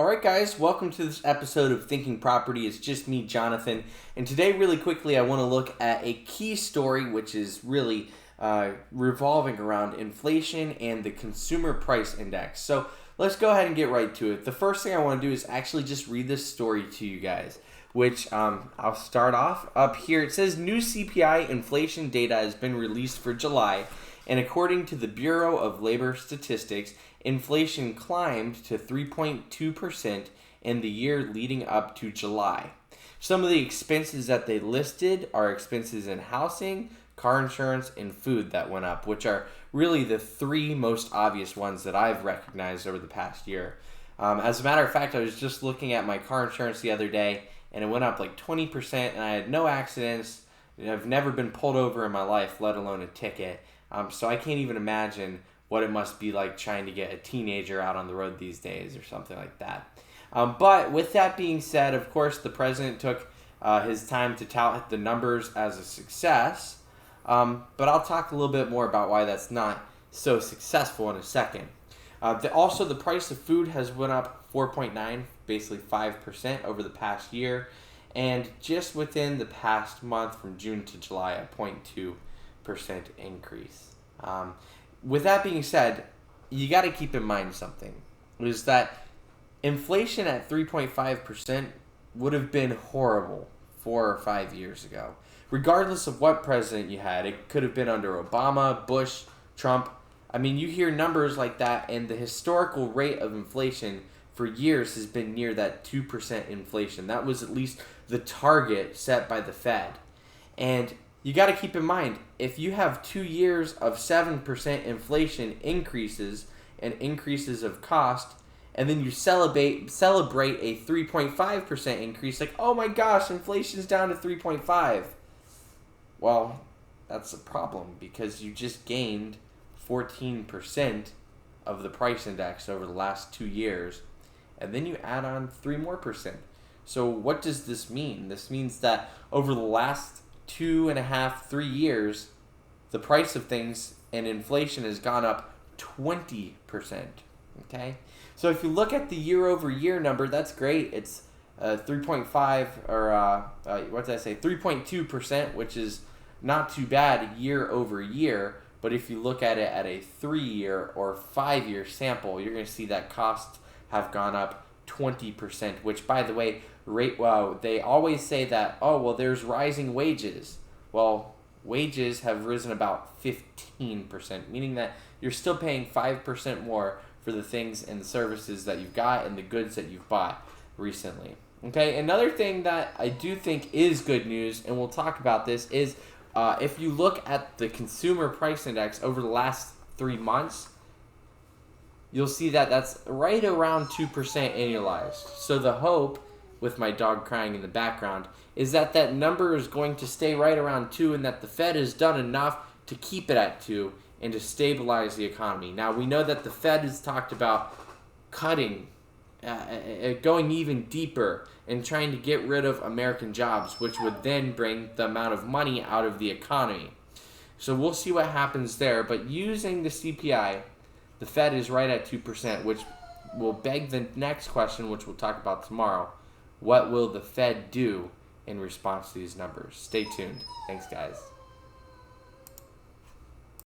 Alright guys, welcome to this episode of Thinking Property. It's just me, Jonathan, and today really quickly I want to look at a key story which is really revolving around inflation and the consumer price index. So let's go ahead and get right to it. The first thing I want to do is actually just read this story to you guys, which I'll start off up here. It says new CPI inflation data has been released for July, and according to the Bureau of Labor Statistics, inflation climbed to 3.2% in the year leading up to July. Some of the expenses that they listed are expenses in housing, car insurance, and food that went up, which are really the three most obvious ones that I've recognized over the past year. As a matter of fact, I was just looking at my car insurance the other day, and it went up like 20%, and I had no accidents. I've never been pulled over in my life, let alone a ticket. So I can't even imagine what it must be like trying to get a teenager out on the road these days or something like that. But with that being said, of course, the president took his time to tout the numbers as a success. But I'll talk a little bit more about why that's not so successful in a second. Also, the price of food has went up 4.9, basically 5% over the past year. And just within the past month, from June to July, a 0.2% increase. With that being said, you got to keep in mind something, is that inflation at 3.5% would have been horrible 4 or 5 years ago. Regardless of what president you had, it could have been under Obama, Bush, Trump. I mean, you hear numbers like that, and the historical rate of inflation for years has been near that 2% inflation. That was at least the target set by the Fed. And you got to keep in mind, if you have 2 years of 7% inflation increases and increases of cost, and then you celebrate a 3.5% increase, like, oh my gosh, inflation's down to 3.5. Well, that's a problem because you just gained 14% of the price index over the last 2 years, and then you add on 3 more percent. So what does this mean? This means that over the last 2.5, 3 years, the price of things and inflation has gone up 20%. Okay? So if you look at the year-over-year number, that's great. It's 3.5 or 3.2%, which is not too bad year over year. But if you look at it at a 3-year or 5-year sample, you're going to see that costs have gone up 20%, which, by the way, they always say that, oh, well, there's rising wages. Well, wages have risen about 15%, meaning that you're still paying 5% more for the things and the services that you've got and the goods that you've bought recently. Okay, another thing that I do think is good news, and we'll talk about this, is if you look at the consumer price index over the last 3 months, you'll see that that's right around 2% annualized. So the hope, with my dog crying in the background, is that that number is going to stay right around 2 and that the Fed has done enough to keep it at 2 and to stabilize the economy. Now, we know that the Fed has talked about cutting, going even deeper and trying to get rid of American jobs, which would then bring the amount of money out of the economy. So we'll see what happens there. But using the CPI, the Fed is right at 2%, which will beg the next question, which we'll talk about tomorrow. What will the Fed do in response to these numbers? Stay tuned. Thanks, guys.